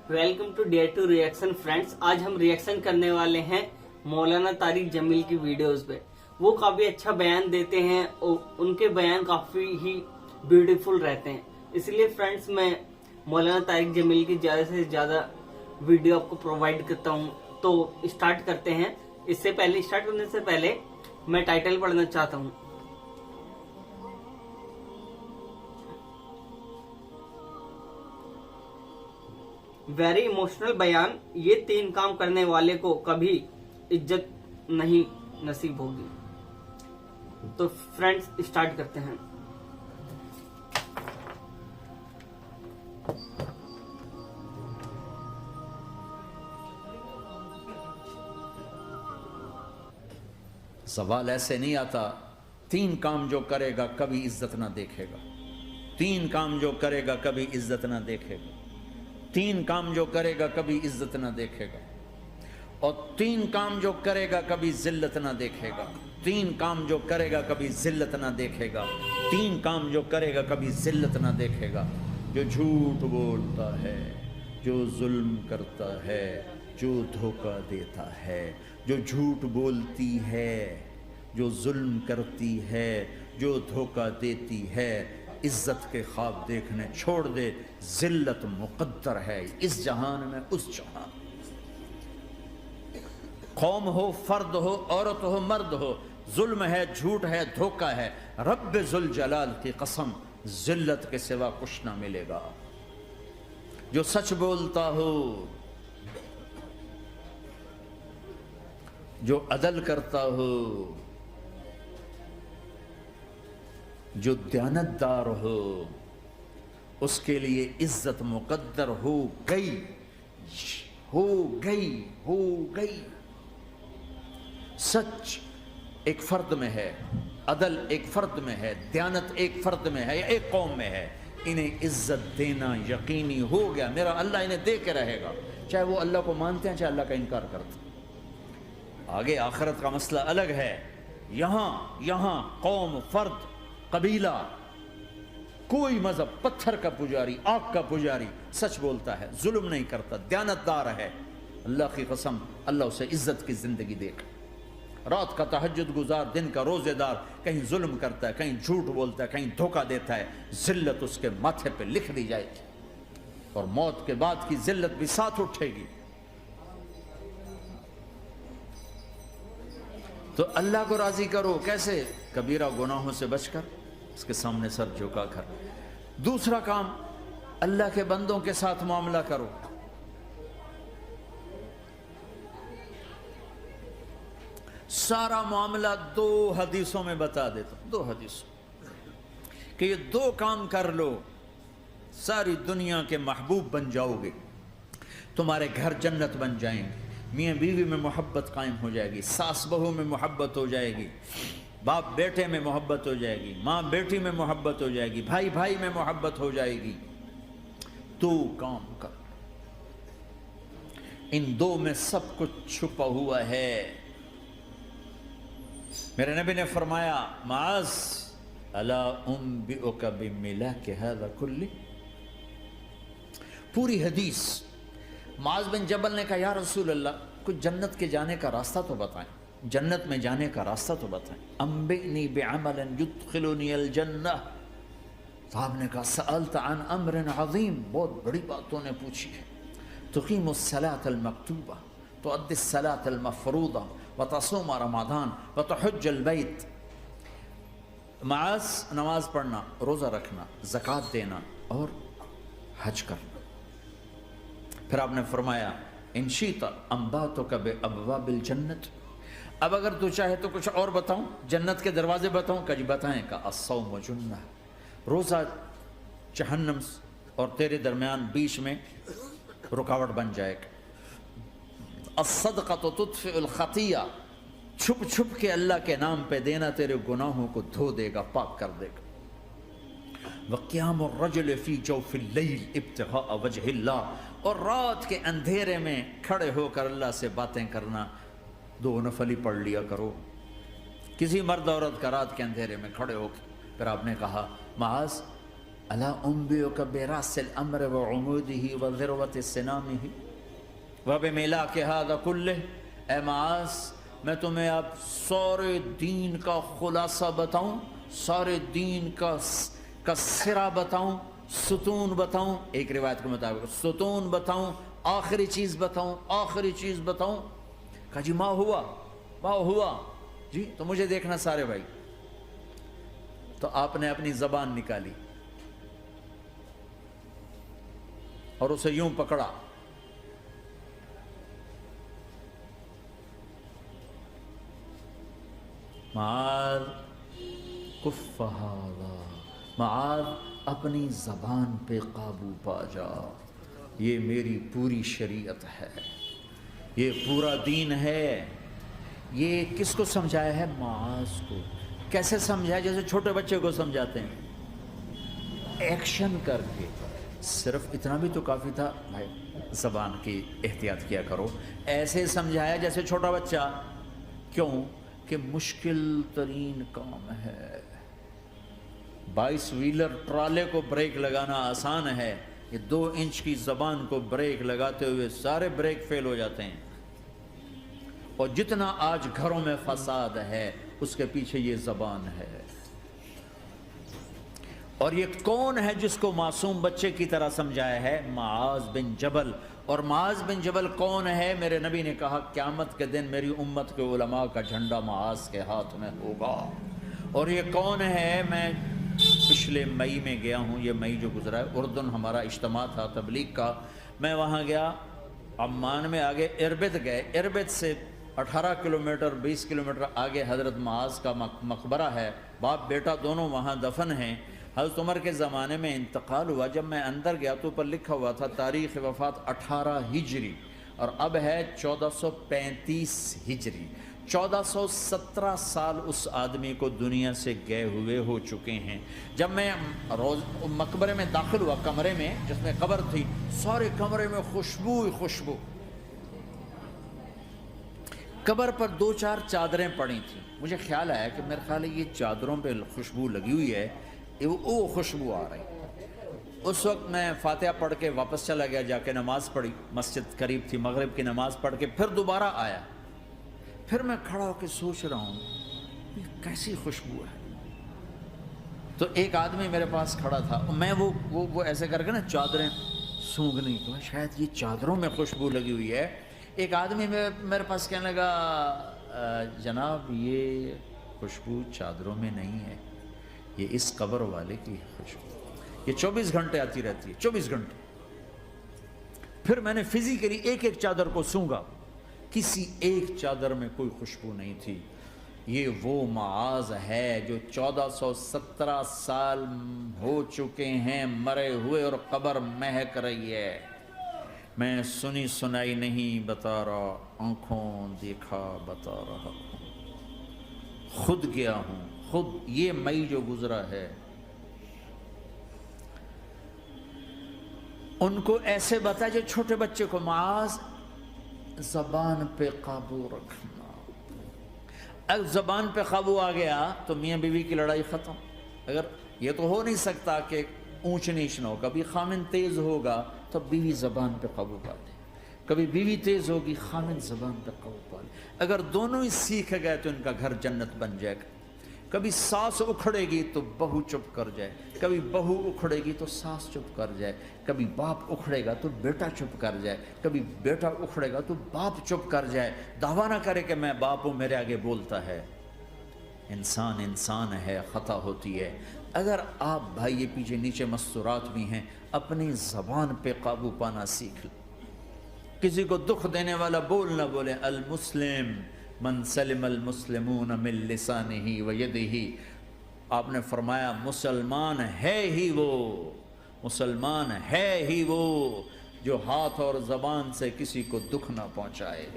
Welcome to dare to reaction friends. आज हम reaction करने वाले हैं मौलाना तारिक जमील की वीडियोस पे। वो काफी अच्छा बयान देते हैं और उनके बयान काफी ही ब्यूटीफुल रहते हैं। इसलिए फ्रेंड्स मैं मौलाना तारिक जमील की ज्यादा से ज्यादा वीडियो आपको प्रोवाइड करता हूं। तो स्टार्ट करते हैं। इससे पहले स्टार्ट करने से पहले मैं टाइटल पढ़ना चाहता हूं। वेरी इमोशनल बयान। ये 3 काम करने वाले को कभी इज्जत नहीं नसीब होगी। तो फ्रेंड्स स्टार्ट करते हैं। सवाल ऐसे नहीं आता 3 काम जो करेगा कभी इज्जत ना देखेगा। 3 काम जो करेगा कभी इज्जत ना देखेगा। 3 काम जो करेगा कभी इज्जत ना देखेगा। और 3 काम जो करेगा कभी जिल्लत ना देखेगा। 3 काम जो करेगा कभी जिल्लत ना देखेगा। 3 काम जो करेगा कभी जिल्लत ना देखेगा। जो झूठ बोलता है, जो जुल्म करता है, जो धोखा देता है, जो झूठ बोलती है, जो जुल्म करती है, जो धोखा देती है, इज्जत के ख्वाब देखने छोड़ दे। जिल्लत मुक़द्दर है इस जहान में उस जहान। कौम हो, फर्द हो, औरत हो, मर्द हो, जुल्म है, झूठ है, धोखा है, रब्ब जुल जलाल की कसम जिल्लत के सिवा कुछ ना मिलेगा। जो सच बोलता हो, जो अदल करता हो, जो दयानतदार हो, उसके लिए इज्जत मुक़द्दर हो गई, हो गई, हो गई। सच एक फर्द में है, अदल एक फर्द में है, दयानत एक फर्द में है या एक कौम में है। इन्हें इज्जत देना यकीनी हो गया। मेरा अल्लाह इन्हें दे के रहेगा, चाहे वो अल्लाह को मानते हैं चाहे अल्लाह का इनकार करते हैं। आगे आखिरत का मसला अलग है। यहां कौम, फर्द, कबीला, कोई मजहब, पत्थर का पुजारी, आग का पुजारी सच बोलता है, जुल्म नहीं करता, दयानतदार है, अल्लाह की कसम अल्लाह उसे इज्जत की जिंदगी देगा। रात का तहज्जुद गुजार, दिन का रोजेदार, कहीं जुल्म करता है, कहीं झूठ बोलता है, कहीं धोखा देता है, जिल्लत उसके माथे पे लिख दी जाएगी और मौत के बाद की जिल्लत भी साथ उठेगी। तो अल्लाह को राजी करो। कैसे? कबीरा गुनाहों से बचकर, उसके सामने सर झुका कर। दूसरा काम, अल्लाह के बंदों के साथ मामला करो। सारा मामला 2 हदीसों में बता देता हूं। 2 हदीसों कि ये 2 काम कर लो, सारी दुनिया के महबूब बन जाओगे, तुम्हारे घर जन्नत बन जाएंगे, मियाँ बीवी में मोहब्बत कायम हो जाएगी, सास बहू में मोहब्बत हो जाएगी, बाप बेटे में मोहब्बत हो जाएगी, माँ बेटी में मोहब्बत हो जाएगी, भाई भाई में मोहब्बत हो जाएगी। 2 काम कर। इन 2 में सब कुछ छुपा हुआ है। मेरे नबी ने फरमाया, माज अला उम्बिउका बिमिलाक हाज़ा कुल्ली। पूरी हदीस। माज बिन जबल ने कहा, या रसूल अल्लाह, कुछ जन्नत के जाने का रास्ता तो बताएं, जन्नत में जाने का रास्ता तो बताएं। अम्बिनी बिअमलिन युदखिलुनी अल जन्नह। साहब ने कहा, सअलत अन अम्रिन अज़ीम, बहुत बड़ी बातों ने पूछी है। तुक़ीमुस सलात अल मक्तूबा, तुअद्दिस सलात अल मफ़रूदा, व तसूम रमज़ान, व तुहज्जुल बैत। माज, नमाज पढ़ना, रोज़ा रखना, ज़कात देना और हज करना। फिर आपने फरमाया, इंशीता अम्बातुका बिअब्वाबिल जन्नत। अब अगर तू चाहे तो कुछ और बताऊं, जन्नत के दरवाजे बताऊं? कभी बताएं का अस्सौम जुन्ना, रोज़ा जहन्नम और तेरे दरमियान बीच में रुकावट बन जाएगा। अस्सदक़ा तो तुत्फ़िउल ख़तिया, छुप छुप के अल्लाह के नाम पे देना तेरे गुनाहों को धो देगा, पाक कर देगा। वक़ियामुर रजुल फ़ी जौफ़िल लैल इब्तिग़ाअ वजहिल्लाह, और रात के अंधेरे में खड़े होकर अल्लाह से बातें करना। 2 नफली पढ़ लिया करो। किसी मर्द औरत का रात के अंधेरे में खड़े होकर। फिर आपने कहा, माज अला उम्बियुका बिरासिल अम्र व उमूदिही व ज़िरवति सिनामिही व बिमिलाकि हाज़ा कुल्लिह। ए मास, मैं तुम्हें अब सारे दीन का खुलासा बताऊं, सारे दीन का सिरा बताऊं, सुतून बताऊं, एक रिवायत के मुताबिक सुतून बताऊं, आखिरी चीज बताऊं, आखिरी चीज बताऊं। कहा जी माँ हुआ जी, तो मुझे देखना सारे भाई। तो आपने अपनी जबान निकाली और उसे यूं पकड़ा, मार कुफ़हादा, मार अपनी जबान पे काबू पा जा, ये मेरी पूरी शरीयत है, ये पूरा दीन है। ये किसको समझाया है? मास को। कैसे समझाया? जैसे छोटे बच्चे को समझाते हैं, एक्शन करके। सिर्फ इतना भी तो काफ़ी था भाई, ज़बान की एहतियात किया करो। ऐसे समझाया जैसे छोटा बच्चा। क्यों? कि मुश्किल तरीन काम है। 22 व्हीलर ट्राले को ब्रेक लगाना आसान है, ये 2 इंच की ज़बान को ब्रेक लगाते हुए सारे ब्रेक फेल हो जाते हैं। और जितना आज घरों में फसाद है उसके पीछे ये ज़बान है। और ये कौन है जिसको मासूम बच्चे की तरह समझाया है? मुआज़ बिन जबल। और मुआज़ बिन जबल कौन है? मेरे नबी ने कहा क़यामत के दिन मेरी उम्मत के उलमा का झंडा मुआज़ के हाथ में होगा। और ये कौन है? मैं पिछले मई में गया हूँ, ये मई जो गुजरा है, उर्दन हमारा इज्तिमा था तबलीग का। मैं वहाँ गया, अम्मान में आगे इरबिद गए। इरबिद से 18 किलोमीटर 20 किलोमीटर आगे हज़रत मुआज़ का मकबरा है। बाप बेटा दोनों वहाँ दफन हैं। हज़रत उमर के ज़माने में इंतकाल हुआ। जब मैं अंदर गया तो ऊपर लिखा हुआ था तारीख़ वफ़ात 18 हिजरी और अब है 1435 हिजरी। 1417 साल उस आदमी को दुनिया से गए हुए हो चुके हैं। जब मैं रोज़ मकबरे में दाखिल हुआ, कमरे में जिसमें कब्र थी, सारे कमरे में खुशबू ही खुशबू। कब्र पर 2-4 चादरें पड़ी थी। मुझे ख्याल आया कि मेरे ख्याल है ये चादरों पे खुशबू लगी हुई है, वो खुशबू आ रही। उस वक्त मैं फातिहा पढ़ के वापस चला गया, जाके नमाज़ पढ़ी। मस्जिद करीब थी, मगरिब की नमाज़ पढ़ के फिर दोबारा आया। फिर मैं खड़ा होकर सोच रहा हूँ ये कैसी खुशबू है। तो एक आदमी मेरे पास खड़ा था, मैं वो ऐसे करके ना चादरें सूंघने को, शायद ये चादरों में खुशबू लगी हुई है। एक आदमी मेरे पास कहने लगा, जनाब ये खुशबू चादरों में नहीं है, ये इस कब्र वाले की खुशबू, ये 24 घंटे आती रहती है, 24 घंटे। फिर मैंने फिजिकली एक एक चादर को सूंघा, किसी एक चादर में कोई खुशबू नहीं थी। ये वो मुआज़ है जो 1417 साल हो चुके हैं मरे हुए और कब्र महक रही है। मैं सुनी सुनाई नहीं बता रहा, आंखों देखा बता रहा, खुद गया हूँ, खुद ये मई जो गुजरा है। उनको ऐसे बता जो छोटे बच्चे को, मुआज़ ज़बान पे काबू रखना। अगर ज़बान पे काबू आ गया तो मियाँ बीवी की लड़ाई ख़त्म। अगर ये तो हो नहीं सकता कि ऊंच नीच न हो, कभी खामिन तेज़ होगा तो बीवी ज़बान पे काबू पा ले, कभी बीवी तेज़ होगी खामिन ज़बान पे काबू पा ले। अगर दोनों ही सीख गए तो इनका घर जन्नत बन जाएगा। कभी सास उखड़ेगी तो बहू चुप कर जाए, कभी बहू उखड़ेगी तो सास चुप कर जाए, कभी बाप उखड़ेगा तो बेटा चुप कर जाए, कभी बेटा उखड़ेगा तो बाप चुप कर जाए। दावा ना करे कि मैं बाप हूँ, मेरे आगे बोलता है। इंसान इंसान है, ख़ता होती है। अगर आप भाई ये पीछे नीचे मस्तूरात भी हैं, अपनी ज़बान पे काबू पाना सीख लो। किसी को दुख देने वाला बोल ना बोले। अल मुस्लिम मन सलिम अल मुस्लिमून मिन लिसानिही व यदिही। आपने फरमाया मुसलमान है ही वो, मुसलमान है ही वो जो हाथ और ज़बान से किसी को दुख ना पहुँचाए।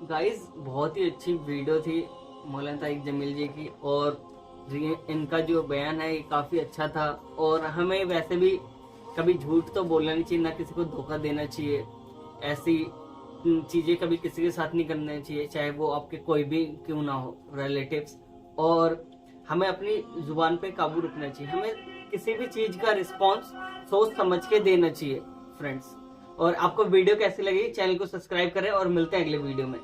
गाइस बहुत ही अच्छी वीडियो थी मौलाना तारिक जमील जी की, और इनका जो बयान है ये काफ़ी अच्छा था। और हमें वैसे भी कभी झूठ तो बोलना नहीं चाहिए, ना किसी को धोखा देना चाहिए। ऐसी चीजें कभी किसी के साथ नहीं करनी चाहिए, चाहे वो आपके कोई भी क्यों ना हो, रिलेटिव्स। और हमें अपनी जुबान पे काबू रखना चाहिए। हमें किसी भी चीज का रिस्पॉन्स सोच समझ के देना चाहिए फ्रेंड्स। और आपको वीडियो कैसी लगी, चैनल को सब्सक्राइब करें और मिलते हैं अगले वीडियो में।